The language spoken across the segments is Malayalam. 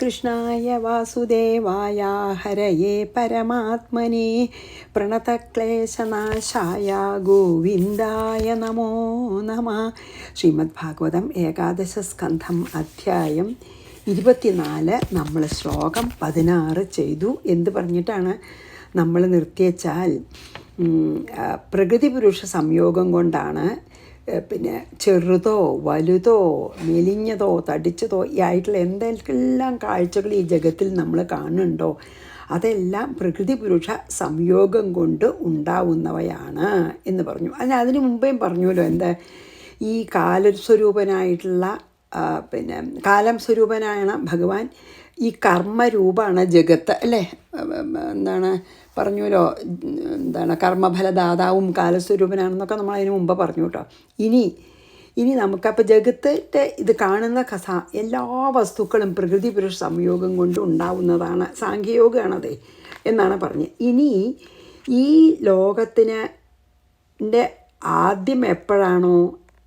കൃഷ്ണായ വാസുദേവായ ഹരയേ പരമാത്മനെ പ്രണതക്ലേശനാശായ ഗോവിന്ദായ നമോ നമഃ. ശ്രീമദ് ഭാഗവതം ഏകാദശ സ്കന്ധം അധ്യായം 24. നമ്മൾ ശ്ലോകം 16 ചെയ്തു. എന്ത് പറഞ്ഞിട്ടാണ് നമ്മൾ നിർത്തിയച്ചാൽ പ്രകൃതി പുരുഷ സംയോഗം കൊണ്ടാണ് പിന്നെ ചെറുതോ വലുതോ മെലിഞ്ഞതോ തടിച്ചതോ ഈ ആയിട്ടുള്ള എന്തെല്ലാം കാഴ്ചകൾ ഈ ജഗത്തിൽ നമ്മൾ കാണുന്നുണ്ടോ അതെല്ലാം പ്രകൃതി പുരുഷ സംയോഗം കൊണ്ട് ഉണ്ടാവുന്നവയാണ് എന്ന് പറഞ്ഞു. അതിന് മുമ്പേയും പറഞ്ഞുവല്ലോ, എന്താ ഈ കാലസ്വരൂപനായിട്ടുള്ള പിന്നെ കാലം സ്വരൂപനാണ് ഭഗവാൻ. ഈ കർമ്മരൂപമാണ് ജഗത്ത് അല്ലേ. എന്താണ് പറഞ്ഞുവല്ലോ, എന്താണ് കർമ്മഫലദാതാവും കാലസ്വരൂപനാണെന്നൊക്കെ നമ്മൾ അതിന് മുമ്പ് പറഞ്ഞു കേട്ടോ. ഇനി നമുക്കപ്പോൾ ജഗത്തിൻ്റെ ഇത് കാണുന്ന എല്ലാ വസ്തുക്കളും പ്രകൃതി പുരുഷ സംയോഗം കൊണ്ട് ഉണ്ടാവുന്നതാണ്, സാഖ്യയോഗമാണതേ എന്നാണ് പറഞ്ഞത്. ഇനി ഈ ലോകത്തിൻ്റെ ആദ്യം എപ്പോഴാണോ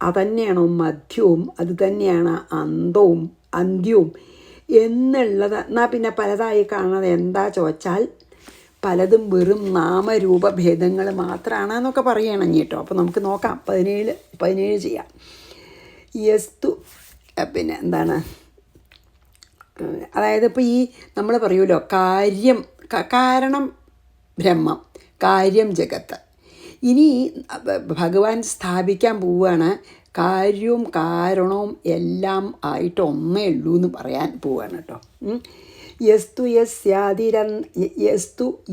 അതന്നെയാണോ മധ്യവും അത് തന്നെയാണ് അന്ത്യവും എന്നുള്ളത്. എന്നാൽ പിന്നെ പലതായി കാണുന്നത് എന്താ ചോദിച്ചാൽ പലതും വെറും നാമരൂപഭേദങ്ങൾ മാത്രമാണ് എന്നൊക്കെ പറയണം കേട്ടോ. അപ്പോൾ നമുക്ക് നോക്കാം. 17 ചെയ്യാം. യസ്തു പിന്നെ എന്താണ്, അതായത് ഇപ്പോൾ ഈ നമ്മൾ പറയുമല്ലോ കാരണം ബ്രഹ്മം, കാര്യം ജഗത്ത്. ഇനി ഭഗവാൻ സ്ഥാപിക്കാൻ പോവുകയാണ് കാര്യവും കാരണവും എല്ലാം ആയിട്ട് ഒന്നേ ഉള്ളൂ എന്ന് പറയാൻ പോവുകയാണ് കേട്ടോ. യസ്തു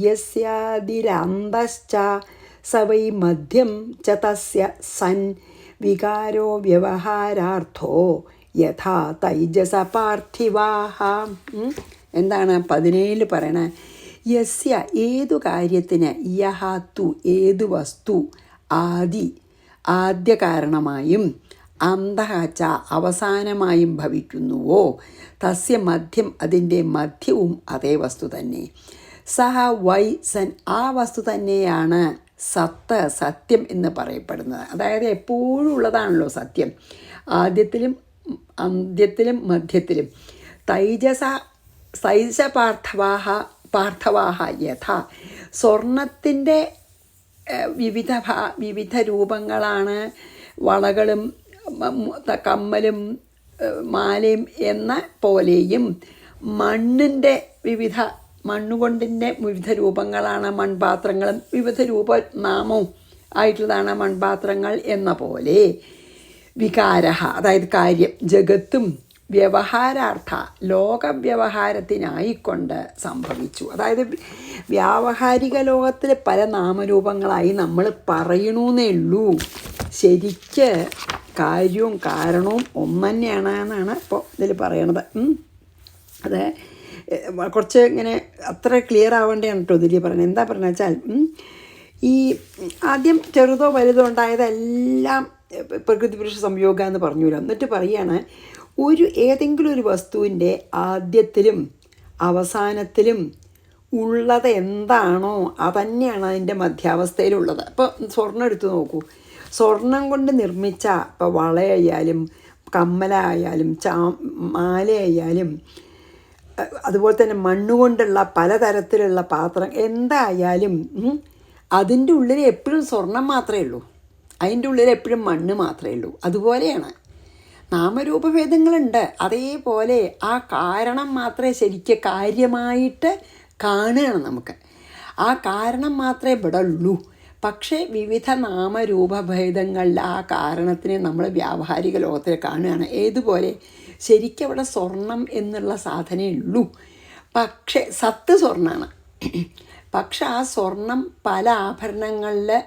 യസ്യാദിരന്തശ്ച സവൈ മധ്യം ച തസ്യ സൻ വികാരോ വ്യവഹാരാർത്ഥോ യഥാ തൈജസ പാർത്ഥിവാഹ. എന്താണ് 17 പറയണ? യസ്യ ഏതു കാര്യത്തിന്, യഹാത്തു ഏതു വസ്തു, ആദ്യ കാരണമായും അന്തഃച അവസാനമായും ഭവിക്കുന്നുവോ, തസ്യ മധ്യം അതിൻ്റെ മധ്യവും അതേ വസ്തു തന്നെ. സഹ വൈ സൻ ആ വസ്തു തന്നെയാണ് സത്യം എന്ന് പറയപ്പെടുന്നത്. അതായത് എപ്പോഴും ഉള്ളതാണല്ലോ സത്യം, ആദ്യത്തിലും അന്ത്യത്തിലും മധ്യത്തിലും. തൈജസ പാർത്ഥവാഹ യഥാ സ്വർണത്തിൻ്റെ വിവിധ രൂപങ്ങളാണ് വളകളും കമ്മലും മാലയും എന്ന പോലെയും മണ്ണുകൊണ്ടിൻ്റെ വിവിധ രൂപങ്ങളാണ് മൺപാത്രങ്ങളും വിവിധ നാമവും ആയിട്ടുള്ളതാണ് മൺപാത്രങ്ങൾ എന്ന പോലെ വികാര അതായത് കാര്യം ജഗത്തും വ്യവഹാരാർത്ഥ ലോകവ്യവഹാരത്തിനായിക്കൊണ്ട് സംഭവിച്ചു. അതായത് വ്യാവഹാരിക ലോകത്തിൽ പല നാമരൂപങ്ങളായി നമ്മൾ പറയണമെന്നേ ഉള്ളൂ. ശരിക്ക് കാര്യവും കാരണവും ഒന്നുതന്നെയാണ് എന്നാണ് ഇപ്പോൾ ഇതിൽ പറയണത്. അത് കുറച്ച് ഇങ്ങനെ അത്ര ക്ലിയർ ആവേണ്ടതാണ് കേട്ടോ ഇതിൽ പറയുന്നത്. എന്താ പറയുന്നത് വെച്ചാൽ ഈ ആദ്യം ചെറുതോ വലുതോ ഉണ്ടായതെല്ലാം പ്രകൃതി പുരുഷ സംയോഗം എന്ന് പറഞ്ഞുല്ലോ. എന്നിട്ട് പറയുകയാണ് ഏതെങ്കിലും ഒരു വസ്തുവിൻ്റെ ആദ്യത്തിലും അവസാനത്തിലും ഉള്ളത് എന്താണോ അതന്നെയാണ് അതിൻ്റെ മധ്യാവസ്ഥയിലുള്ളത്. അപ്പോൾ സ്വർണ്ണം എടുത്തു നോക്കൂ. സ്വർണം കൊണ്ട് നിർമ്മിച്ച ഇപ്പോൾ വളയായാലും കമ്മലായാലും മാലയായാലും അതുപോലെ തന്നെ മണ്ണുകൊണ്ടുള്ള പലതരത്തിലുള്ള പാത്രം എന്തായാലും അതിൻ്റെ ഉള്ളിൽ എപ്പോഴും സ്വർണം മാത്രമേ ഉള്ളൂ, അതിൻ്റെ ഉള്ളിൽ എപ്പോഴും മണ്ണ് മാത്രമേ ഉള്ളൂ. അതുപോലെയാണ് നാമരൂപഭേദങ്ങളുണ്ട്. അതേപോലെ ആ കാരണം മാത്രമേ ശരിക്കും കാര്യമായിട്ട് കാണുകയാണ് നമുക്ക്. ആ കാരണം മാത്രമേ ഇവിടെ ഉള്ളൂ. പക്ഷേ വിവിധ നാമരൂപഭേദങ്ങളിൽ ആ കാരണത്തിനെ നമ്മൾ വ്യാവഹാരിക ലോകത്തിൽ കാണുകയാണ്. ഏതുപോലെ ശരിക്കും അവിടെ സ്വർണം എന്നുള്ള സാധനമേ ഉള്ളൂ. പക്ഷേ സത്ത് സ്വർണ്ണമാണ്. പക്ഷെ ആ സ്വർണം പല ആഭരണങ്ങളിലെ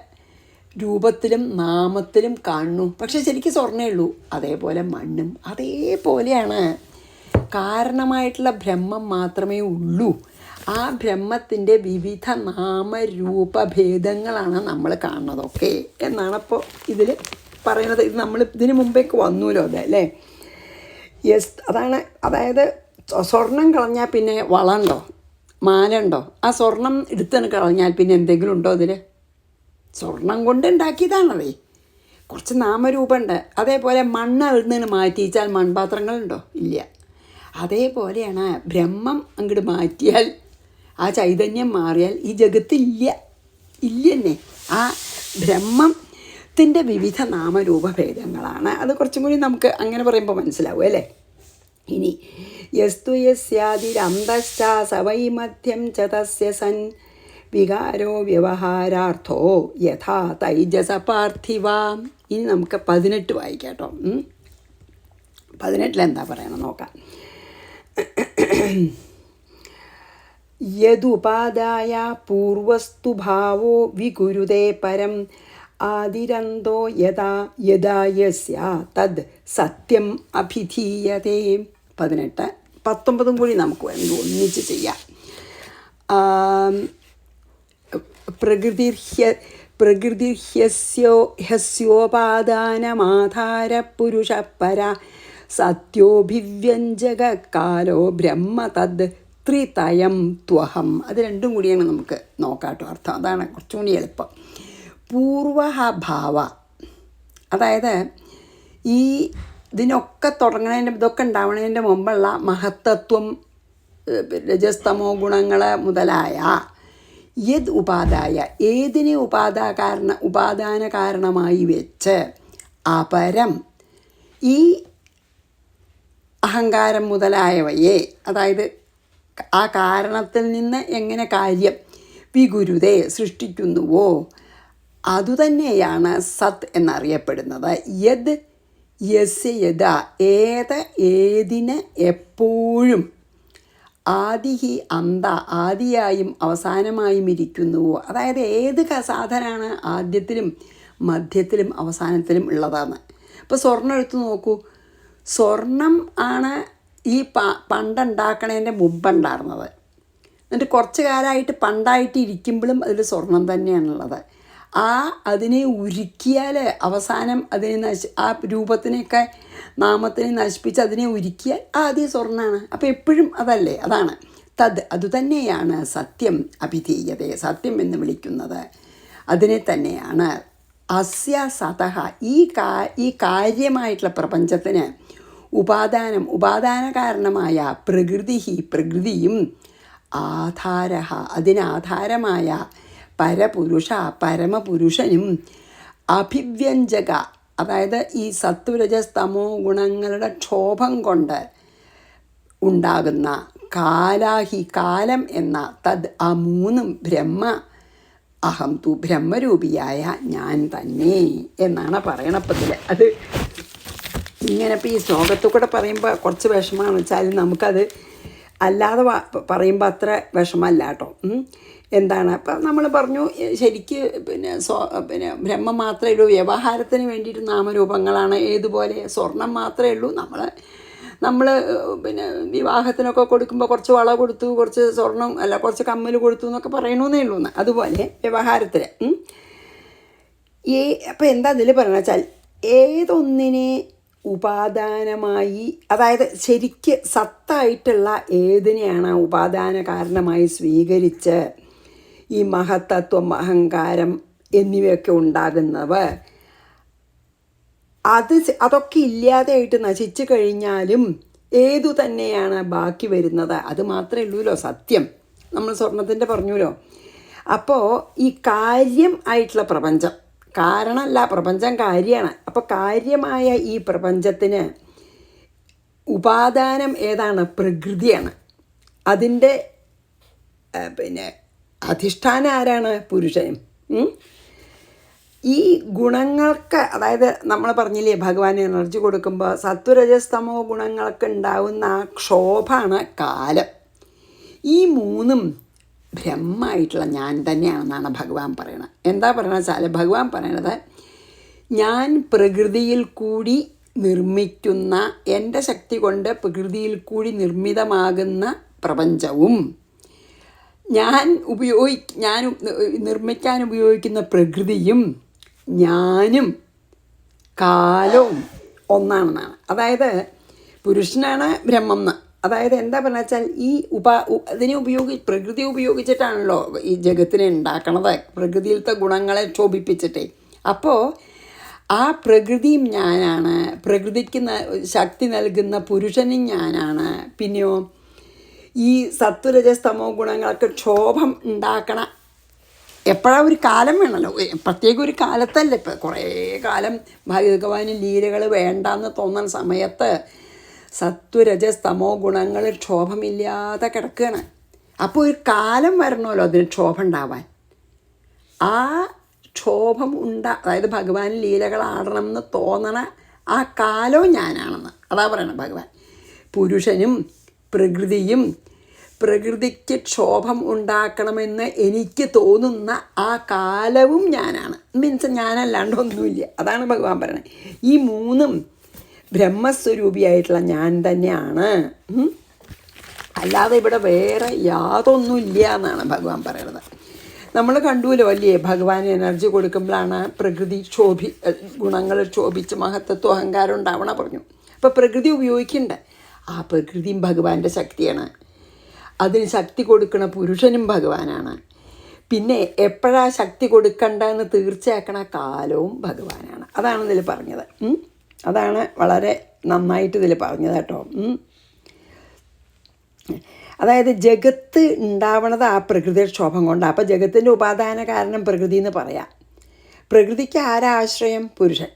രൂപത്തിലും നാമത്തിലും കാണുന്നു. പക്ഷെ ശരിക്കും സ്വർണ്ണേ ഉള്ളൂ. അതേപോലെ മണ്ണും അതേപോലെയാണ്. കാരണമായിട്ടുള്ള ബ്രഹ്മം മാത്രമേ ഉള്ളൂ. ആ ബ്രഹ്മത്തിൻ്റെ വിവിധ നാമരൂപഭേദങ്ങളാണ് നമ്മൾ കാണുന്നതൊക്കെ എന്നാണ് ഇപ്പോൾ ഇതിൽ പറയുന്നത്. ഇത് നമ്മൾ ഇതിന് മുമ്പേക്ക് വന്നുല്ലോ അല്ലേ. അതായത് സ്വർണം കളഞ്ഞാൽ പിന്നെ വളമുണ്ടോ, മാല ഉണ്ടോ? ആ സ്വർണം എടുത്തു കളഞ്ഞാൽ പിന്നെ എന്തെങ്കിലും ഉണ്ടോ അതിൽ? സ്വർണം കൊണ്ട് ഉണ്ടാക്കിയതാണതേ. കുറച്ച് നാമരൂപമുണ്ട്. അതേപോലെ മണ്ണ് അതിൽ നിന്ന് മാറ്റിച്ചാൽ മൺപാത്രങ്ങളുണ്ടോ? ഇല്ല. അതേപോലെയാണ് ബ്രഹ്മം അങ്ങോട്ട് മാറ്റിയാൽ, ആ ചൈതന്യം മാറിയാൽ ഈ ജഗത്തില്ല, ഇല്ലെന്നെ. ആ ബ്രഹ്മത്തിൻ്റെ വിവിധ നാമരൂപഭേദങ്ങളാണ്. അത് കുറച്ചും കൂടി നമുക്ക് അങ്ങനെ പറയുമ്പോൾ മനസ്സിലാവും അല്ലേ. ഇനി യസ്തു യസ്യാദിരന്തശ്ച സവൈ മധ്യം ച തസ്യ സൻ വികാരോ വ്യവഹാരാർത്ഥോ യഥാ തൈജസ പാർത്ഥിവ. ഇനി നമുക്ക് 18 വായിക്കാം കേട്ടോ. 18 എന്താ പറയണം നോക്കാം. യദുപാദായ പൂർവസ്തു ഭാവോ വികുരുതേ പരം ആദിരന്തോ യഥാ യഥാ യസ്യ തദ് സത്യം അഭിധീയതേ. 18. 19 കൂടി നമുക്ക് ഒന്നിച്ച് ചെയ്യാം. പ്രകൃതിർഹ്യസ്യോപാദാനമാധാരപുരുഷപര സത്യോഭിവ്യഞ്ജകാലോ ബ്രഹ്മ തദ് ത്രിതയം ത്വഹം. അത് രണ്ടും കൂടിയാണ് നമുക്ക് നോക്കാം കേട്ടോ അർത്ഥം. അതാണ് കുറച്ചും കൂടി എളുപ്പം. പൂർവഭാവ, അതായത് ഈ ഇതിനൊക്കെ തുടങ്ങുന്നതിൻ്റെ ഇതൊക്കെ ഉണ്ടാവുന്നതിൻ്റെ മുമ്പുള്ള മഹത്തത്വം, രജസ്തമോ ഗുണങ്ങൾ മുതലായ യദ് ഉപാദായ, ഏതിനെ ഉപാദാന കാരണമായി വെച്ച് അപരം ഈ അഹങ്കാരം മുതലായവയെ, അതായത് ആ കാരണത്തിൽ നിന്ന് എങ്ങനെ കാര്യം വിഗുരുതേ സൃഷ്ടിക്കുന്നുവോ അതുതന്നെയാണ് സത് എന്നറിയപ്പെടുന്നത്. യദ് യസ്യ യഥ, ഏതിന് എപ്പോഴും ആദിഹി അന്ത, ആദിയായും അവസാനമായും ഇരിക്കുന്നുവോ, അതായത് ഏത് സാധനമാണ് ആദ്യത്തിലും മധ്യത്തിലും അവസാനത്തിലും ഉള്ളതാണ്. ഇപ്പോൾ സ്വർണ്ണം എടുത്ത് നോക്കൂ. സ്വർണം ആണ് ഈ പണ്ടുണ്ടാക്കണതിൻ്റെ മുമ്പുണ്ടായിരുന്നത്. എന്നിട്ട് കുറച്ച് കാലമായിട്ട് പണ്ടായിട്ട് ഇരിക്കുമ്പോഴും അതിൽ സ്വർണം തന്നെയാണുള്ളത്. അതിനെ ഉരുക്കിയാൽ അവസാനം അതിനെ ആ രൂപത്തിനെയൊക്കെ നാമത്തിനെ നശിപ്പിച്ച് അതിനെ ഉരുക്കിയാൽ ആദ്യം സ്വർണ്ണമാണ്. അപ്പോൾ എപ്പോഴും അതല്ലേ, അതാണ് തത്, അതുതന്നെയാണ് സത്യം അഭിധീയത, സത്യം എന്ന് വിളിക്കുന്നത്. അതിനെ തന്നെയാണ് അസ്യ സതഹ, ഈ കാര്യമായിട്ടുള്ള പ്രപഞ്ചത്തിന് ഉപാദാന കാരണമായ പ്രകൃതിയും ആധാര, അതിനാധാരമായ പരമപുരുഷനും അഭിവ്യഞ്ജക, അതായത് ഈ സത്വരജസ്തമോ ഗുണങ്ങളുടെ ക്ഷോഭം കൊണ്ട് ഉണ്ടാകുന്ന കാലം എന്ന തദ്, ആ മൂന്നും അഹം തു ബ്രഹ്മരൂപിയായ ഞാൻ തന്നെ എന്നാണ് പറയണപ്പത്തിൽ. അത് ഇങ്ങനെ ഇപ്പോൾ ഈ ശ്ലോകത്തിൽ കൂടെ പറയുമ്പോൾ കുറച്ച് വിഷമമാണ് വെച്ചാൽ നമുക്കത് അല്ലാതെ പറയുമ്പോൾ അത്ര വിഷമല്ല കേട്ടോ. എന്താണ് അപ്പം നമ്മൾ പറഞ്ഞു, ശരിക്ക് പിന്നെ ബ്രഹ്മം മാത്രമേ ഉള്ളൂ, വ്യവഹാരത്തിന് വേണ്ടിയിട്ട് നാമരൂപങ്ങളാണ്. ഏതുപോലെ സ്വർണം മാത്രമേ ഉള്ളൂ. നമ്മൾ പിന്നെ വിവാഹത്തിനൊക്കെ കൊടുക്കുമ്പോൾ കുറച്ച് വള കൊടുത്തു, കുറച്ച് സ്വർണം അല്ല കുറച്ച് കമ്മൽ കൊടുത്തു എന്നൊക്കെ പറയണമെന്നേ ഉള്ളൂ. അതുപോലെ വ്യവഹാരത്തിൽ അപ്പം എന്താ അതിൽ പറയണ വെച്ചാൽ, ഏതൊന്നിനെ ഉപാദാനമായി, അതായത് ശരിക്ക് സത്തായിട്ടുള്ള ഏതിനെയാണ് ഉപാദാന കാരണമായി സ്വീകരിച്ച് ഈ മഹത്തത്വം, അഹങ്കാരം എന്നിവയൊക്കെ ഉണ്ടാകുന്നവ, അതൊക്കെ ഇല്ലാതെയായിട്ട് നശിച്ചു കഴിഞ്ഞാലും ഏതു തന്നെയാണ് ബാക്കി വരുന്നത്? അത് മാത്രമേ ഉള്ളൂല്ലോ സത്യം. നമ്മൾ സ്വർണത്തിൻ്റെ പറഞ്ഞുല്ലോ. അപ്പോൾ ഈ കാര്യം ആയിട്ടുള്ള പ്രപഞ്ചം, കാരണമല്ല, പ്രപഞ്ചം കാര്യമാണ്. അപ്പോൾ കാര്യമായ ഈ പ്രപഞ്ചത്തിന് ഉപാദാനം ഏതാണ്? പ്രകൃതിയാണ്. അതിൻ്റെ പിന്നെ അധിഷ്ഠാനം ആരാണ്? പുരുഷനും. ഈ ഗുണങ്ങൾക്ക്, അതായത് നമ്മൾ പറഞ്ഞില്ലേ ഭഗവാൻ എനർജി കൊടുക്കുമ്പോൾ സത്വരജസ്തമോ ഗുണങ്ങൾക്ക് ഉണ്ടാവുന്ന ആ ക്ഷോഭാണ് കാലം. ഈ മൂന്നും ബ്രഹ്മമായിട്ടുള്ള ഞാൻ തന്നെയാണെന്നാണ് ഭഗവാൻ പറയണത്. എന്താ പറയണത് വെച്ചാൽ, ഭഗവാൻ പറയണത് ഞാൻ പ്രകൃതിയിൽ കൂടി നിർമ്മിക്കുന്ന, എൻ്റെ ശക്തി കൊണ്ട് പ്രകൃതിയിൽ കൂടി നിർമ്മിതമാകുന്ന പ്രപഞ്ചവും ഞാൻ നിർമ്മിക്കാൻ ഉപയോഗിക്കുന്ന പ്രകൃതിയും ഞാനും കാലവും ഒന്നാണെന്നാണ്. അതായത് പുരുഷനാണ് ബ്രഹ്മം എന്ന്. അതായത് എന്താ പറയുക വെച്ചാൽ, ഈ പ്രകൃതി ഉപയോഗിച്ചിട്ടാണല്ലോ ഈ ജഗത്തിനെ ഉണ്ടാക്കണത്, പ്രകൃതിയിലത്തെ ഗുണങ്ങളെ ക്ഷോഭിപ്പിച്ചിട്ടേ. അപ്പോൾ ആ പ്രകൃതിയും ഞാനാണ്, പ്രകൃതിക്ക് ശക്തി നൽകുന്ന പുരുഷനും ഞാനാണ്. പിന്നെയോ ഈ സത്വരജസ്തമോ ഗുണങ്ങൾക്ക് ക്ഷോഭം ഉണ്ടാക്കണ എപ്പോഴാണ് ഒരു കാലം വേണമല്ലോ, പ്രത്യേക ഒരു കാലത്തല്ല. ഇപ്പം കുറേ കാലം ഭഗവാന് ലീലകൾ വേണ്ടാന്ന് തോന്നുന്ന സമയത്ത് സത്വരജസ്തമോ ഗുണങ്ങൾ ക്ഷോഭമില്ലാതെ കിടക്കുകയാണ്. അപ്പോൾ ഒരു കാലം വരണമല്ലോ അതിന് ക്ഷോഭം ഉണ്ടാവാൻ. ആ ക്ഷോഭം അതായത് ഭഗവാൻ ലീലകൾ ആടണം എന്ന് തോന്നണ ആ കാലവും ഞാനാണെന്ന് അതാ പറയണം ഭഗവാൻ. പുരുഷനും പ്രകൃതിയും പ്രകൃതിക്ക് ക്ഷോഭം ഉണ്ടാക്കണമെന്ന് എനിക്ക് തോന്നുന്ന ആ കാലവും ഞാനാണ്. മീൻസ് ഞാനല്ലാണ്ട് ഒന്നുമില്ല. അതാണ് ഭഗവാൻ പറയണത്. ഈ മൂന്നും ബ്രഹ്മസ്വരൂപിയായിട്ടുള്ള ഞാൻ തന്നെയാണ്, അല്ലാതെ ഇവിടെ വേറെ യാതൊന്നുമില്ല എന്നാണ് ഭഗവാൻ പറയണത്. നമ്മൾ കണ്ടുവല്ലോ അല്ലേ, ഭഗവാൻ എനർജി കൊടുക്കുമ്പോഴാണ് പ്രകൃതി ഗുണങ്ങൾ ക്ഷോഭിച്ച് മഹത്തത്വം അഹങ്കാരം ഉണ്ടാവണ പറഞ്ഞു. അപ്പോൾ പ്രകൃതി ഉപയോഗിക്കണ്ടേ, ആ പ്രകൃതിയും ഭഗവാന്റെ ശക്തിയാണ്. അതിന് ശക്തി കൊടുക്കണ പുരുഷനും ഭഗവാനാണ്. പിന്നെ എപ്പോഴാണ് ശക്തി കൊടുക്കണ്ടെന്ന് തീർച്ചയാക്കണ കാലവും ഭഗവാനാണ്. അതാണ് ഇതിൽ പറഞ്ഞത്. അതാണ് വളരെ നന്നായിട്ട് ഇതിൽ പറഞ്ഞത് കേട്ടോ. അതായത് ജഗത്ത് ഉണ്ടാവണത് ആ പ്രകൃതിയുടെ ക്ഷോഭം കൊണ്ടാണ്. അപ്പോൾ ജഗത്തിൻ്റെ ഉപാദാന കാരണം പ്രകൃതി എന്ന് പറയാം. പ്രകൃതിക്ക് ആരാ ആശ്രയം? പുരുഷൻ.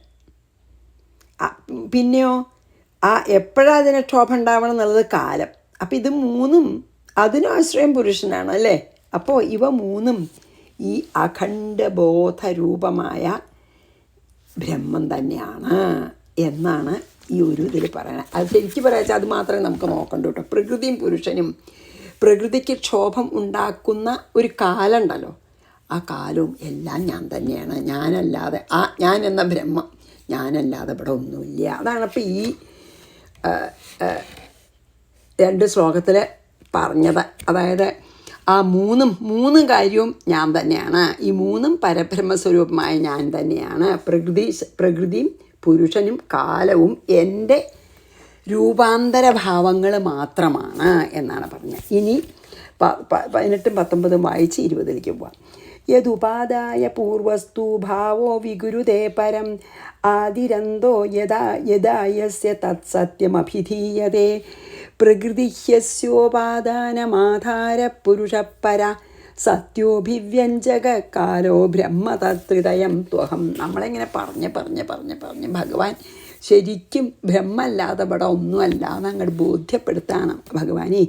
പിന്നെയോ എപ്പോഴാണ് അതിന് ക്ഷോഭം ഉണ്ടാവണം എന്നുള്ളത് കാലം. അപ്പോൾ ഇത് മൂന്നും അതിനും ആശ്രയം പുരുഷനാണ് അല്ലേ. അപ്പോൾ ഇവ മൂന്നും ഈ അഖണ്ഡബോധരൂപമായ ബ്രഹ്മം തന്നെയാണ് എന്നാണ് ഈ ഒരു ഇതിൽ പറയണത്. അത് ശരിക്കും പറയാച്ചാൽ അത് മാത്രമേ നമുക്ക് നോക്കണ്ടൂ കേട്ടോ. പ്രകൃതിയും പുരുഷനും പ്രകൃതിക്ക് ക്ഷോഭം ഉണ്ടാക്കുന്ന ഒരു കാലം ഉണ്ടല്ലോ, ആ കാലവും എല്ലാം ഞാൻ തന്നെയാണ്. ഞാനല്ലാതെ ഞാൻ എന്ന ബ്രഹ്മം ഞാനല്ലാതെ ഇവിടെ ഒന്നുമില്ല. അതാണ് അപ്പോൾ ഈ 2 ശ്ലോകത്തിൽ പറഞ്ഞത്. അതായത് ആ മൂന്നും കാര്യവും ഞാൻ തന്നെയാണ്. ഈ മൂന്നും പരബ്രഹ്മസ്വരൂപമായ ഞാൻ തന്നെയാണ്. പ്രകൃതിയും പുരുഷനും കാലവും എൻ്റെ രൂപാന്തരഭാവങ്ങൾ മാത്രമാണ് എന്നാണ് പറഞ്ഞത്. ഇനി 18, 19 വായിച്ച് 20 പോവാം. യദുപാദായ പൂർവസ്തു ഭാവോ വിഗുരുതേ പരം ആദിരന്തോ യദായസ്യ തത്സത്യമഭിധീയതേ പ്രകൃതിഹ്യസ്യോപാദാനമാധാര പുരുഷപ്പര സത്യോഭിവ്യഞ്ജക കാലോ ബ്രഹ്മതത്രിതയം ത്വഹം. നമ്മളിങ്ങനെ പറഞ്ഞ് ഭഗവാൻ ശരിക്കും ബ്രഹ്മല്ലാതെ ഇവിടെ ഒന്നുമല്ല എന്നങ്ങോട്ട് ബോധ്യപ്പെടുത്താണ് ഭഗവാനെ.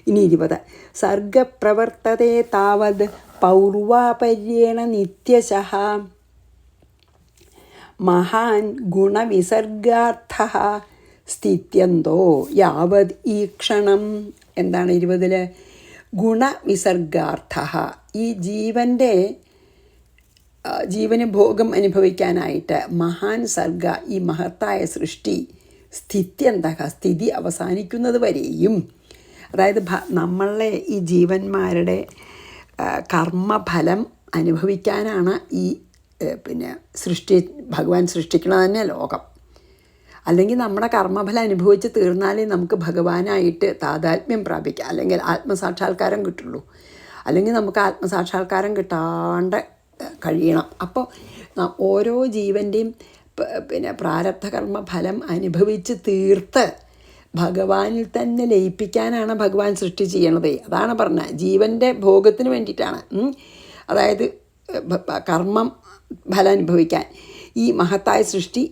ഇനി 20. സർഗപ്രവർത്തതേ താവത് പൗർവാപര്യേണ നിത്യശഃ മഹാൻ ഗുണവിസർഗാർത്ഥഃ സ്ഥിത്യന്തോ യാവത് ഈക്ഷണം. എന്താണ് 20? ഗുണവിസർഗാർത്ഥഃ. ഈ ജീവന് ഭോഗം അനുഭവിക്കാനായിട്ട് മഹാൻ സർഗ, ഈ മഹത്തായ സൃഷ്ടി, സ്ഥിതി അവസാനിക്കുന്നത് വരെയും, അതായത് നമ്മളെ ഈ ജീവന്മാരുടെ കർമ്മഫലം അനുഭവിക്കാനാണ് ഈ ഭഗവാൻ സൃഷ്ടിക്കണത് തന്നെ ലോകം. അല്ലെങ്കിൽ നമ്മുടെ കർമ്മഫലം അനുഭവിച്ച് തീർന്നാലേ നമുക്ക് ഭഗവാനായിട്ട് താതാത്മ്യം പ്രാപിക്കാം, അല്ലെങ്കിൽ ആത്മസാക്ഷാത്കാരം കിട്ടുള്ളൂ. അല്ലെങ്കിൽ നമുക്ക് ആത്മസാക്ഷാത്കാരം കിട്ടാണ്ട് കഴിയണം. അപ്പോൾ ഓരോ ജീവൻ്റെയും പ്രാരബ്ധ കർമ്മ ഫലം അനുഭവിച്ച് തീർത്ത് ഭഗവാനിൽ തന്നെ ലയിപ്പിക്കാനാണ് ഭഗവാൻ സൃഷ്ടി ചെയ്യണത്. അതാണ് പറഞ്ഞത്, ജീവൻ്റെ ഭോഗത്തിന് വേണ്ടിയിട്ടാണ്. അതായത് കർമ്മം ഫലം അനുഭവിക്കാൻ ഈ മഹത്തായ സൃഷ്ടി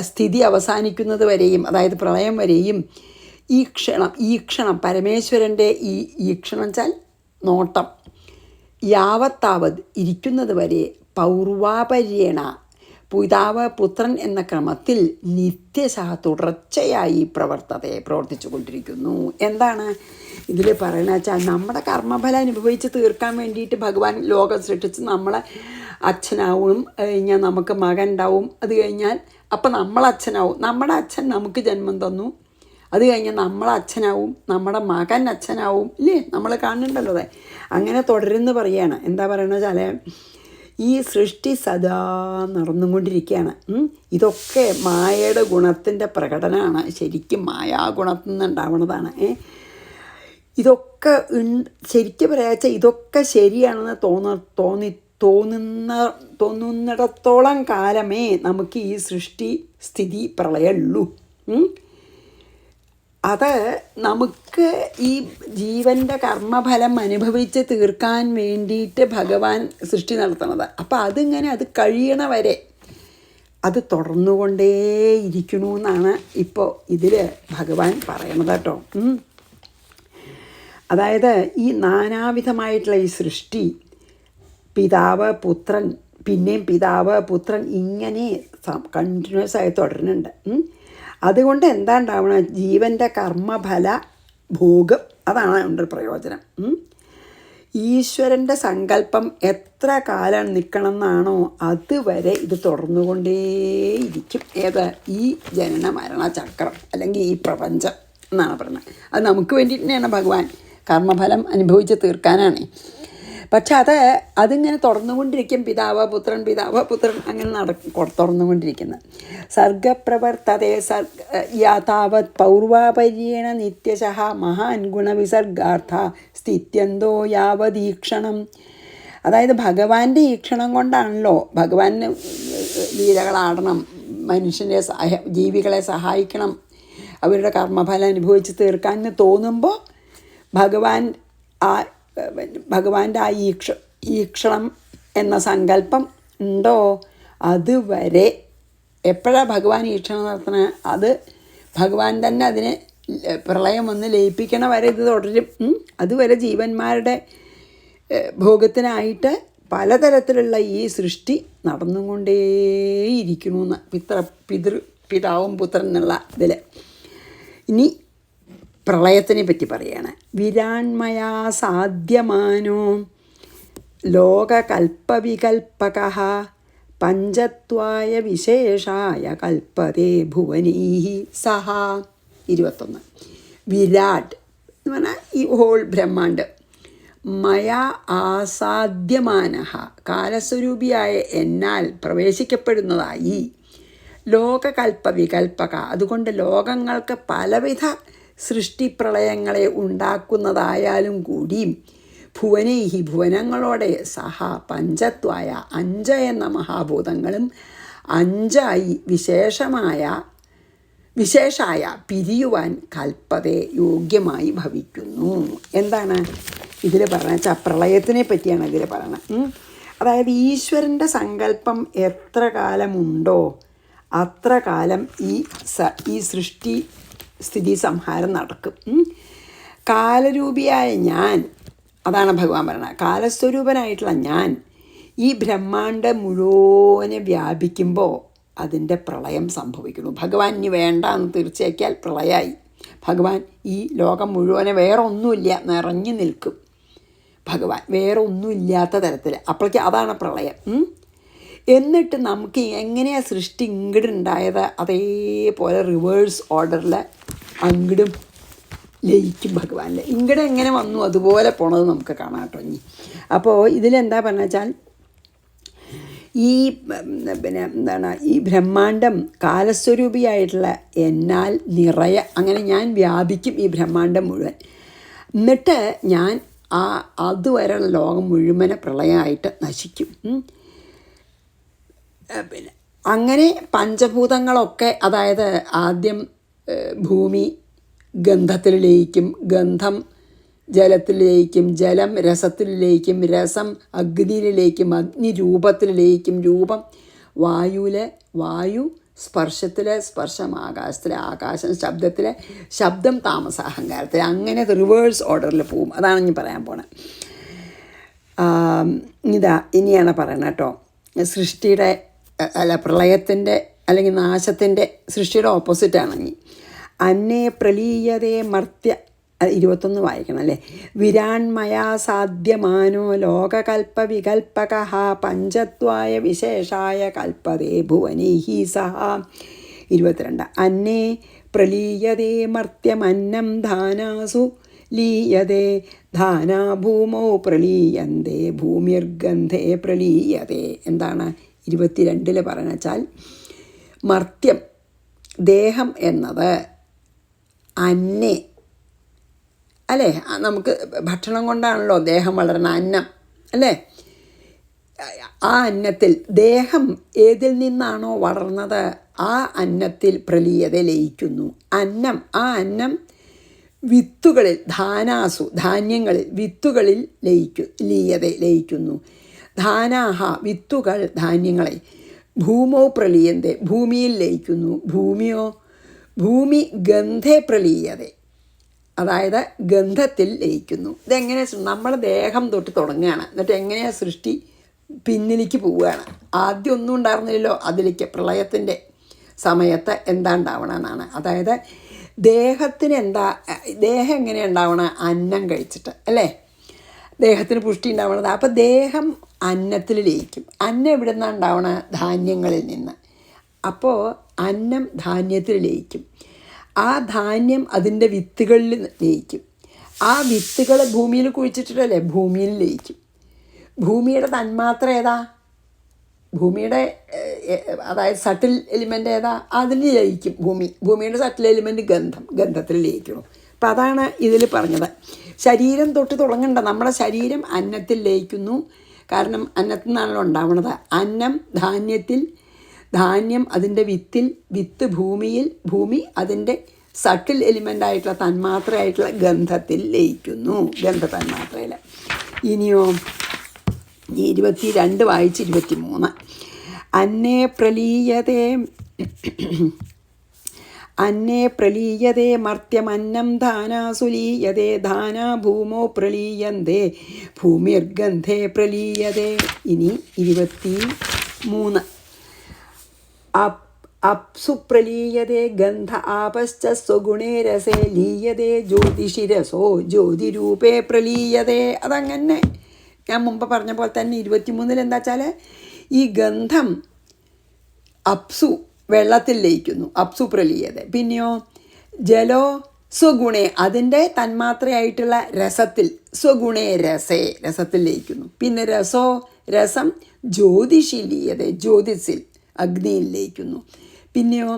സ്ഥിതി അവസാനിക്കുന്നത് വരെയും, അതായത് പ്രളയം വരെയും ഈക്ഷണം പരമേശ്വരൻ്റെ ഈക്ഷണം വെച്ചാൽ നോട്ടം, യാവത്താവത് ഇരിക്കുന്നത് വരെ പൗർവാപര്യേണ പിതാവ് പുത്രൻ എന്ന ക്രമത്തിൽ നിത്യശഃ തുടർച്ചയായി പ്രവർത്തിച്ചു കൊണ്ടിരിക്കുന്നു. എന്താണ് ഇതിൽ പറയണ വെച്ചാൽ, നമ്മുടെ കർമ്മഫലം അനുഭവിച്ച് തീർക്കാൻ വേണ്ടിയിട്ട് ഭഗവാൻ ലോകം സൃഷ്ടിച്ച് നമ്മളെ അച്ഛനാവും, കഴിഞ്ഞാൽ നമുക്ക് മകൻ ഉണ്ടാവും, അത് കഴിഞ്ഞാൽ അപ്പം നമ്മൾ അച്ഛനാവും, നമ്മുടെ അച്ഛൻ നമുക്ക് ജന്മം തന്നു, അത് കഴിഞ്ഞാൽ നമ്മൾ അച്ഛനാവും, നമ്മുടെ മകൻ അച്ഛനാവും, ഇല്ലേ, നമ്മൾ കാണുന്നുണ്ടല്ലോ. അതെ, അങ്ങനെ തുടരുന്ന് പറയുകയാണ്. എന്താ പറയണത് വെച്ചാൽ, ഈ സൃഷ്ടി സദാ നടന്നുകൊണ്ടിരിക്കുകയാണ്. ഇതൊക്കെ മായയുടെ ഗുണത്തിൻ്റെ പ്രകടനമാണ്. ശരിക്കും മായാഗുണത്തിൽ നിന്ന് ഉണ്ടാവുന്നതാണ്. ഇതൊക്കെ ശരിക്കും പറയാച്ചാൽ ഇതൊക്കെ ശരിയാണെന്ന് തോന്നുന്നിടത്തോളം കാലമേ നമുക്ക് ഈ സൃഷ്ടി സ്ഥിതി പ്രളയമുള്ളൂ. അത് നമുക്ക് ഈ ജീവൻ്റെ കർമ്മഫലം അനുഭവിച്ച് തീർക്കാൻ വേണ്ടിയിട്ട് ഭഗവാൻ സൃഷ്ടി നടത്തുന്നത്. അപ്പം അതിങ്ങനെ അത് കഴിയണ വരെ അത് തുടർന്നുകൊണ്ടേയിരിക്കണു എന്നാണ് ഇപ്പോൾ ഇതിൽ ഭഗവാൻ പറയണത് കേട്ടോ. അതായത് ഈ നാനാവിധമായിട്ടുള്ള ഈ സൃഷ്ടി പിതാവ് പുത്രൻ പിന്നെയും പിതാവ് പുത്രൻ ഇങ്ങനെ കണ്ടിന്യൂസ് ആയി തുടരുന്നുണ്ട്. അതുകൊണ്ട് എന്താ ഉണ്ടാവണം? ജീവൻ്റെ കർമ്മഫല ഭോഗം, അതാണ് അതിൻ്റെ പ്രയോജനം. ഈശ്വരൻ്റെ സങ്കല്പം എത്ര കാലം നിൽക്കണം എന്നാണോ അതുവരെ ഇത് തുടർന്നുകൊണ്ടേയിരിക്കും. ഏത്? ഈ ജനന മരണ ചക്രം അല്ലെങ്കിൽ ഈ പ്രപഞ്ചം എന്നാണ് പറയുന്നത്. അത് നമുക്ക് വേണ്ടിയിട്ട് തന്നെയാണ് ഭഗവാൻ കർമ്മഫലം അനുഭവിച്ച് തീർക്കാനാണ്. പക്ഷെ അതിങ്ങനെ തുറന്നുകൊണ്ടിരിക്കും. പിതാവ് പുത്രൻ അങ്ങനെ തുറന്നുകൊണ്ടിരിക്കുന്നത്. സർഗപ്രവർത്തതേ യാതാവത് പൗർവാപര്യേണ നിത്യശഃ മഹാൻ ഗുണവിസർഗാർത്ഥ സ്ഥിത്യന്തോ യാവതീക്ഷണം. അതായത് ഭഗവാന്റെ ഈക്ഷണം കൊണ്ടാണല്ലോ ഭഗവാന് ലീലകളാടണം, മനുഷ്യനെ ജീവികളെ സഹായിക്കണം, അവരുടെ കർമ്മഫലം അനുഭവിച്ച് തീർക്കാൻ തോന്നുമ്പോൾ ഭഗവാന്റെ ആ ഈക്ഷണം എന്ന സങ്കല്പം ഉണ്ടോ അതുവരെ. എപ്പോഴാണ് ഭഗവാൻ ഈക്ഷണം നടത്തുന്നത്? അത് ഭഗവാൻ തന്നെ അതിനെ പ്രളയം വന്ന് ലയിപ്പിക്കണ വരെ ഇത് തുടരും. അതുവരെ ജീവന്മാരുടെ ഭോഗത്തിനായിട്ട് പലതരത്തിലുള്ള ഈ സൃഷ്ടി നടന്നുകൊണ്ടേയിരിക്കണമെന്ന് പിതാവും പുത്രൻ എന്നുള്ള ഇതിൽ. ഇനി പ്രളയത്തിനെ പറ്റി പറയുകയാണ്. വിരാൺമയാ സാധ്യമാനോ ലോകകൽപ്പവികൽപകഃ പഞ്ചത്വായ വിശേഷായ കൽപ്പതേ ഭുവനൈഃ സഹ. 21. വിരാട് എന്ന് പറഞ്ഞാൽ ഈ ഹോൾ ബ്രഹ്മാണ്ട്. മയാ ആസാദ്യമാനഃ കാലസ്വരൂപിയായ എന്നാൽ പ്രവേശിക്കപ്പെടുന്നതായി. ലോകകൽപ്പവികൽപക അതുകൊണ്ട് ലോകങ്ങൾക്ക് പലവിധ സൃഷ്ടിപ്രളയങ്ങളെ ഉണ്ടാക്കുന്നതായാലും കൂടി ഭുവനൈഹി ഭുവനങ്ങളോടെ സഹ പഞ്ചത്വായ 5 എന്ന മഹാഭൂതങ്ങളും 5ആയി വിശേഷായ പിരിയുവാൻ കൽപ്പതേ യോഗ്യമായി ഭവിക്കുന്നു. എന്താണ് ഇതിൽ പറയുന്നത് വെച്ചാൽ പ്രളയത്തിനെ പറ്റിയാണ് ഇതിൽ പറയുന്നത്. അതായത് ഈശ്വരൻ്റെ സങ്കല്പം എത്ര കാലമുണ്ടോ അത്ര കാലം ഈ സൃഷ്ടി സ്ഥിതി സംഹാരം നടക്കും. കാലരൂപിയായ ഞാൻ, അതാണ് ഭഗവാൻ പറയുന്നത്, കാലസ്വരൂപനായിട്ടുള്ള ഞാൻ ഈ ബ്രഹ്മാണ്ടം മുഴുവനെ വ്യാപിക്കുമ്പോൾ അതിൻ്റെ പ്രളയം സംഭവിക്കുന്നു. ഭഗവാൻ ഇനി വേണ്ട എന്ന് തീർച്ചയാക്കിയാൽ പ്രളയമായി. ഭഗവാൻ ഈ ലോകം മുഴുവനെ വേറെ ഒന്നുമില്ല നിറഞ്ഞു നിൽക്കും. ഭഗവാൻ വേറെ ഒന്നുമില്ലാത്ത തരത്തിൽ അപ്പോഴേക്ക് അതാണ് പ്രളയം. എന്നിട്ട് നമുക്ക് എങ്ങനെയാണ് സൃഷ്ടി ഇങ്ങോട്ട് ഉണ്ടായത് അതേപോലെ റിവേഴ്സ് ഓർഡറിൽ അങ്ങോട്ടും ലയിക്കും ഭഗവാനിൽ. ഇങ്ങോട്ട് എങ്ങനെ വന്നു അതുപോലെ പോണത് നമുക്ക് കാണാം കേട്ടോ. ഇനി അപ്പോൾ ഇതിലെന്താ പറഞ്ഞു വെച്ചാൽ ഈ ഈ ബ്രഹ്മാണ്ടം കാലസ്വരൂപിയായിട്ടുള്ള എന്നാൽ അങ്ങനെ ഞാൻ വ്യാപിക്കും ഈ ബ്രഹ്മാണ്ടം മുഴുവൻ. എന്നിട്ട് ഞാൻ അതുവരെയുള്ള ലോകം മുഴുവനെ പ്രളയമായിട്ട് നശിക്കും. അങ്ങനെ പഞ്ചഭൂതങ്ങളൊക്കെ, അതായത് ആദ്യം ഭൂമി ഗന്ധത്തിൽ ലയിക്കും, ഗന്ധം ജലത്തിൽ ലയിക്കും, ജലം രസത്തിൽ ലയിക്കും, രസം അഗ്നിയിൽ ലയിക്കും, അഗ്നി രൂപത്തിൽ ലയിക്കും, രൂപം വായു സ്പർശത്തിൽ, സ്പർശം ആകാശത്തിൽ, ആകാശം ശബ്ദത്തിൽ, ശബ്ദം താമസ അഹങ്കാരത്തിൽ, അങ്ങനെ റിവേഴ്സ് ഓർഡറിൽ പോവും. അതാണ് ഞാൻ പറയാൻ പോണത്. ഇനിയാണ് പറയണത് കേട്ടോ. സൃഷ്ടിയുടെ പ്രളയത്തിൻ്റെ അല്ലെങ്കിൽ നാശത്തിൻ്റെ സൃഷ്ടിയുടെ ഓപ്പോസിറ്റാണെങ്കിൽ അന്നേ പ്രലീയതേ മർത്യ 21 വായിക്കണം അല്ലേ. വിരാൺമയാ സാധ്യമാനോ ലോകകൽപ്പവികൽപകഃ പഞ്ചത്വായ വിശേഷായ കൽപ്പതേ ഭുവനൈഃ സഹ. 22 അന്നേ പ്രലീയതേ മർത്യമന്നം ധാനാസു ലീയതേ ധാനാ ഭൂമോ പ്രലീയന്തേ ഭൂമിർഗന്ധേ പ്രലീയതേ. എന്താണ് 22 പറയുന്നത് വെച്ചാൽ മർത്യം ദേഹം എന്നത് അന്നേ അല്ലേ, നമുക്ക് ഭക്ഷണം കൊണ്ടാണല്ലോ ദേഹം വളരണ, അന്നം അല്ലേ. ആ അന്നത്തിൽ ദേഹം ഏതിൽ നിന്നാണോ വളർന്നത് ആ അന്നത്തിൽ പ്രലീയത ലയിക്കുന്നു. അന്നം, ആ അന്നം വിത്തുകളിൽ, ധാനാസു ധാന്യങ്ങളിൽ, വിത്തുകളിൽ ലയിക്കുന്നു. ധാനാഹ വിത്തുകൾ ധാന്യങ്ങളെ, ഭൂമോ പ്രലീയന്തേ ഭൂമിയിൽ ലയിക്കുന്നു. ഭൂമിയോ, ഭൂമി ഗന്ധേ പ്രലീയതേ അതായത് ഗന്ധത്തിൽ ലയിക്കുന്നു. ഇതെങ്ങനെ നമ്മളെ ദേഹം തൊട്ട് തുടങ്ങുകയാണ്, എന്നിട്ട് എങ്ങനെയാണ് സൃഷ്ടി പിന്നിലേക്ക് പോവുകയാണ്. ആദ്യം ഒന്നും ഉണ്ടായിരുന്നില്ലല്ലോ, അതിലേക്ക് പ്രളയത്തിൻ്റെ സമയത്ത് എന്താ ഉണ്ടാവണമെന്നാണ്. അതായത് ദേഹത്തിന് ദേഹം എങ്ങനെയാണ് ഉണ്ടാവണം? അന്നം കഴിച്ചിട്ട് അല്ലേ ദേഹത്തിന് പുഷ്ടി ഉണ്ടാവണത്. അപ്പോൾ ദേഹം അന്നത്തിൽ ലയിക്കും. അന്നം എവിടെ നിന്നാണ് ഉണ്ടാവണത്? ധാന്യങ്ങളിൽ നിന്ന്. അപ്പോൾ അന്നം ധാന്യത്തിൽ ലയിക്കും. ആ ധാന്യം അതിൻ്റെ വിത്തുകളിൽ ലയിക്കും. ആ വിത്തുകൾ ഭൂമിയിൽ കുഴിച്ചിട്ടിട്ടല്ലേ ഭൂമിയിൽ ലയിക്കും. ഭൂമിയുടെ തന്മാത്ര ഏതാ? ഭൂമിയുടെ അതായത് സട്ടിൽ എലിമെൻ്റ് ഏതാ? അതിൽ ലയിക്കും ഭൂമിയുടെ സട്ടിൽ എലിമെൻ്റ് ഗന്ധത്തിൽ ലയിക്കണം. അപ്പം അതാണ് ഇതിൽ പറഞ്ഞത്. ശരീരം തൊട്ട് തുടങ്ങണ്ട, നമ്മുടെ ശരീരം അന്നത്തിൽ ലയിക്കുന്നു. കാരണം അന്നത്തിൽ നിന്നാണല്ലോ ഉണ്ടാവുന്നത്. അന്നം ധാന്യത്തിൽ, ധാന്യം അതിൻ്റെ വിത്തിൽ, വിത്ത് ഭൂമിയിൽ, ഭൂമി അതിൻ്റെ സട്ടിൽ എലിമെൻ്റായിട്ടുള്ള തന്മാത്രയായിട്ടുള്ള ഗന്ധത്തിൽ ലയിക്കുന്നു, ഗന്ധ തന്മാത്രയിൽ. ഇനിയോ 22 വായിച്ച് 23. അന്നേ പ്രലീയതേ മർത്യമന്നം ധാനാസു ലീയതേ ധാനാ ഭൂമോ പ്രലീയന്തേ ഭൂമിർഗന്ധേ പ്രലീയതേ. ഇനി 23. അപ്സു പ്രലീയതേ ഗന്ധ ആപശ്ച സ്വഗുണേ രസേ ലീയതേ ജ്യോതിഷി രസോ ജ്യോതിരൂപേ പ്രലീയതേ. അതങ്ങനെ ഞാൻ മുമ്പ് പറഞ്ഞ പോലെ തന്നെ 23 എന്താ വെച്ചാൽ ഈ ഗന്ധം അപ്സു വെള്ളത്തിൽ ലയിക്കുന്നു, അപ്സു പ്രലീയത. പിന്നെയോ ജലോ സ്വഗുണേ അതിൻ്റെ തന്മാത്രയായിട്ടുള്ള രസത്തിൽ, സ്വഗുണേ രസേ രസത്തിൽ ലയിക്കുന്നു. പിന്നെ രസം ജ്യോതിഷി ലീയത ജ്യോതിസിൽ അഗ്നിയിൽ ലയിക്കുന്നു. പിന്നെയോ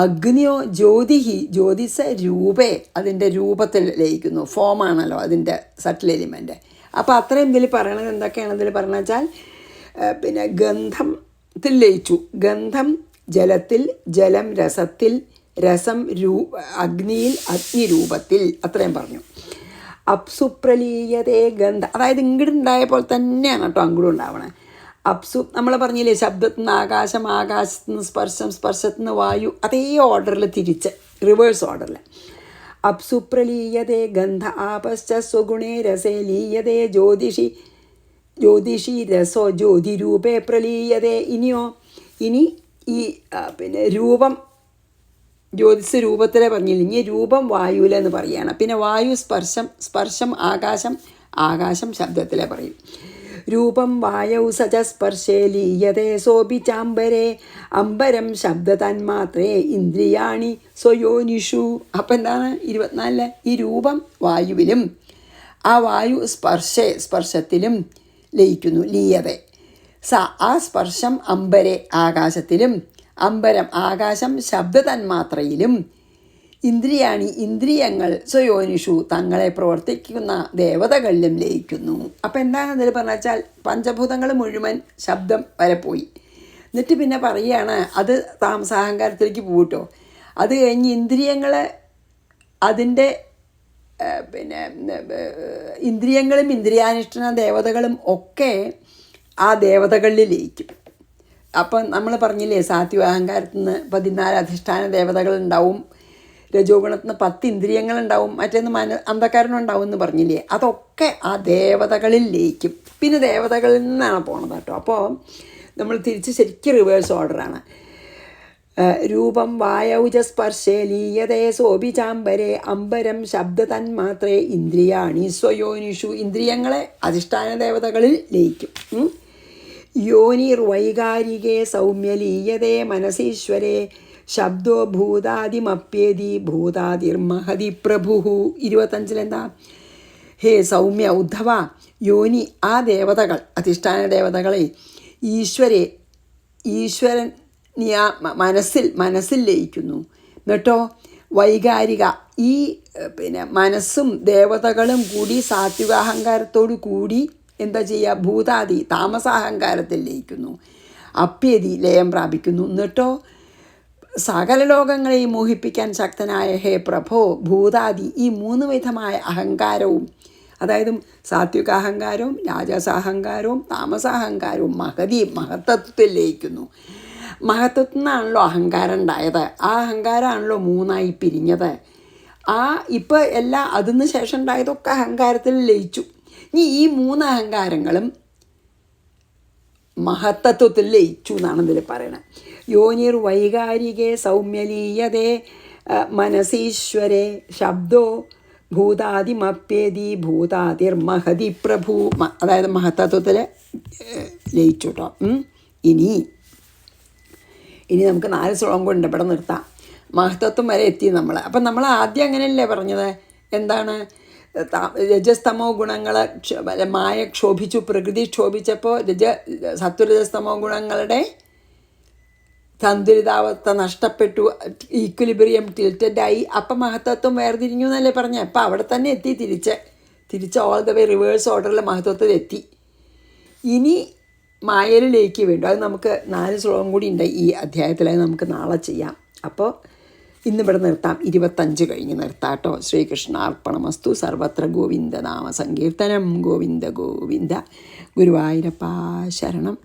അഗ്നിയോ ജ്യോതിസ രൂപേ അതിൻ്റെ രൂപത്തിൽ ലയിക്കുന്നു. ഫോമാണല്ലോ അതിൻ്റെ സട്ടിൽ എലിമെൻ്റ്. അപ്പോൾ അത്രയും ഇതിൽ പറയണത് എന്തൊക്കെയാണ്? ഇതിൽ പറഞ്ഞു വെച്ചാൽ പിന്നെ ഗന്ധത്തിൽ ലയിച്ചു. ഗന്ധം ജലത്തിൽ, ജലം രസത്തിൽ, രസം അഗ്നിയിൽ, അഗ്നിരൂപത്തിൽ. അത്രയും പറഞ്ഞു. അപ്സുപ്രലീയതേ ഗന്ധ അതായത് ഇങ്ങോട്ട് ഉണ്ടായ പോലെ തന്നെയാണ് കേട്ടോ അങ്ങോട്ടും ഉണ്ടാവണേ. അപ്സു നമ്മൾ പറഞ്ഞില്ലേ, ശബ്ദത്തിൽ നിന്ന് ആകാശം, ആകാശത്തു നിന്ന് സ്പർശം, സ്പർശത്തു നിന്ന് വായു, അതേ ഓർഡറിൽ തിരിച്ച് റിവേഴ്സ് ഓർഡറിൽ. അപ്സു പ്രലീയതേ ഗന്ധ ആപശ്ച സ്വഗുണേ രസേ ലീയതേ ജ്യോതിഷി രസോ ജ്യോതിരൂപേ പ്രലീയതേ. ഇനി ഈ പിന്നെ രൂപം ജ്യോതിസ് രൂപത്തിലെ പറഞ്ഞില്ല, ഇനി രൂപം വായുവിലെന്ന് പറയുകയാണ്. പിന്നെ വായു സ്പർശം ആകാശം ശബ്ദത്തിലെ പറയും. രൂപം വായൗ സജ സ്പർശേ ലീയതേ സോപി ചാംബരേ അംബരം ശബ്ദതന്മാത്രേ ഇന്ദ്രിയാണി സ്വയോനിഷു. അപ്പം എന്താണ് 24 ഈ രൂപം വായുവിലും ആ വായു സ്പർശത്തിലും ലയിക്കുന്നു, ലീയതേ. ആ സ്പർശം അംബരെ ആകാശത്തിലും, അംബരം ആകാശം ശബ്ദതന്മാത്രയിലും, ഇന്ദ്രിയങ്ങൾ സ്വയോനിഷു തങ്ങളെ പ്രവർത്തിക്കുന്ന ദേവതകളിലും ലയിക്കുന്നു. അപ്പം എന്താണ് അതിൽ പറഞ്ഞു വെച്ചാൽ പഞ്ചഭൂതങ്ങൾ മുഴുവൻ ശബ്ദം വരെ പോയി. എന്നിട്ട് പിന്നെ പറയുകയാണ് അത് താമസാഹങ്കാരത്തിലേക്ക് പോയിട്ടോ. അത് കഴിഞ്ഞ് ഇന്ദ്രിയങ്ങൾ അതിൻ്റെ പിന്നെ ഇന്ദ്രിയങ്ങളും ഇന്ദ്രിയാനുഷ്ഠാന ദേവതകളും ഒക്കെ ആ ദേവതകളിൽ ലയിക്കും. അപ്പം നമ്മൾ പറഞ്ഞില്ലേ, സാത്വികാഹങ്കാരത്തിൽ നിന്ന് 14 അധിഷ്ഠാന ദേവതകളുണ്ടാവും, രജോ ഗുണത്തിൽ നിന്ന് 10 ഇന്ദ്രിയങ്ങളുണ്ടാവും, മറ്റൊന്ന് അന്ധകാരനുണ്ടാവും എന്ന് പറഞ്ഞില്ലേ. അതൊക്കെ ആ ദേവതകളിൽ ലയിക്കും. പിന്നെ ദേവതകളിൽ നിന്നാണ് പോണത് കേട്ടോ. അപ്പോൾ നമ്മൾ തിരിച്ച് ശരിക്കും റിവേഴ്സ് ഓർഡറാണ്. രൂപം വായൗജ സ്പർശേ ലീയതേ സോപി ചാംബരേ അംബരം ശബ്ദതന്മാത്രേ ഇന്ദ്രിയാണി സ്വയോനിഷു ഇന്ദ്രിയങ്ങളെ അധിഷ്ഠാന ദേവതകളിൽ ലയിക്കും. യോനിർവൈകാരികേ സൗമ്യലീയതേ മനസീശ്വരേ ശബ്ദോ ഭൂതാദിമപ്യേതി ഭൂതാദിർമഹതി പ്രഭു. 25 എന്താ? ഹേ സൗമ്യ ഉദ്ധവ, യോനി ആ ദേവതകൾ അധിഷ്ഠാന ദേവതകളെ ഈശ്വരൻ മനസ്സിൽ ലയിക്കുന്നു. എന്നിട്ടോ വൈകാരിക ഈ പിന്നെ മനസ്സും ദേവതകളും കൂടി സാത്വികാഹങ്കാരത്തോടു കൂടി എന്താ ചെയ്യുക? ഭൂതാദി താമസാഹങ്കാരത്തിൽ ലയിക്കുന്നു. അപ്യതി ലയം പ്രാപിക്കുന്നു. എന്നിട്ടോ സകല ലോകങ്ങളെയും മോഹിപ്പിക്കാൻ ശക്തനായ ഹേ പ്രഭോ, ഭൂതാദി ഈ 3 വിധമായ അഹങ്കാരവും, അതായത് സാത്വിക അഹങ്കാരവും രാജസാഹങ്കാരവും താമസാഹങ്കാരവും മഹത്തത്വത്തിൽ ലയിക്കുന്നു. മഹത്വത്തിൽ നിന്നാണല്ലോ അഹങ്കാരം ഉണ്ടായത്. ആ അഹങ്കാരമാണല്ലോ 3ആയി പിരിഞ്ഞത്. ഇപ്പോൾ അതിന് ശേഷം ഉണ്ടായതൊക്കെ അഹങ്കാരത്തിൽ ലയിച്ചു. ഇനി ഈ 3 അഹങ്കാരങ്ങളും മഹത്തത്വത്തിൽ ലയിച്ചു എന്നാണ് ഇതിൽ പറയണത്. യോനിർ വൈകാരികേ സൗമ്യലീയതേ മനസീശ്വരേ ശബ്ദോ ഭൂതാദിമപ്യേതി ഭൂതാതിർ മഹതി പ്രഭു. അതായത് മഹത്തത്വത്തിൽ ലയിച്ചു കേട്ടോ. ഇനി നമുക്ക് 4 ശ്ലോകം കൊണ്ട് ഇവിടെ നിർത്താം. മഹത്തത്വം വരെ എത്തി നമ്മൾ. അപ്പം നമ്മൾ ആദ്യം അങ്ങനെയല്ലേ പറഞ്ഞത്? എന്താണ്? രജസ്തമോ ഗുണങ്ങൾ മായ ക്ഷോഭിച്ചു, പ്രകൃതി ക്ഷോഭിച്ചപ്പോൾ സത്വരജസ്തമോ ഗുണങ്ങളുടെ സന്തുലിതാവസ്ഥ നഷ്ടപ്പെട്ടു, ഈക്വിലിബ്രിയം ടിൽറ്റഡായി. അപ്പം മഹത്തത്വം വേർതിരിഞ്ഞു എന്നല്ലേ പറഞ്ഞത്? അപ്പം അവിടെ തന്നെ എത്തി. തിരിച്ച് ഓൾ ദ വേ റിവേഴ്സ് ഓർഡറിൽ മഹത്വത്തിലെത്തി. ഇനി മായയിലേക്ക് വേണ്ടു. അത് നമുക്ക് 4 ശ്ലോകം കൂടി ഉണ്ട് ഈ അധ്യായത്തിൽ. അത് നമുക്ക് നാളെ ചെയ്യാം. അപ്പോൾ ഇന്നിവിടെ നിർത്താം. 25 കഴിഞ്ഞ് നിർത്താട്ടോ. ശ്രീകൃഷ്ണാർപ്പണമസ്തു. സർവത്ര ഗോവിന്ദ നാമ സങ്കീർത്തനം. ഗോവിന്ദ ഗോവിന്ദ. ഗുരുവായൂരപ്പാ ശരണം.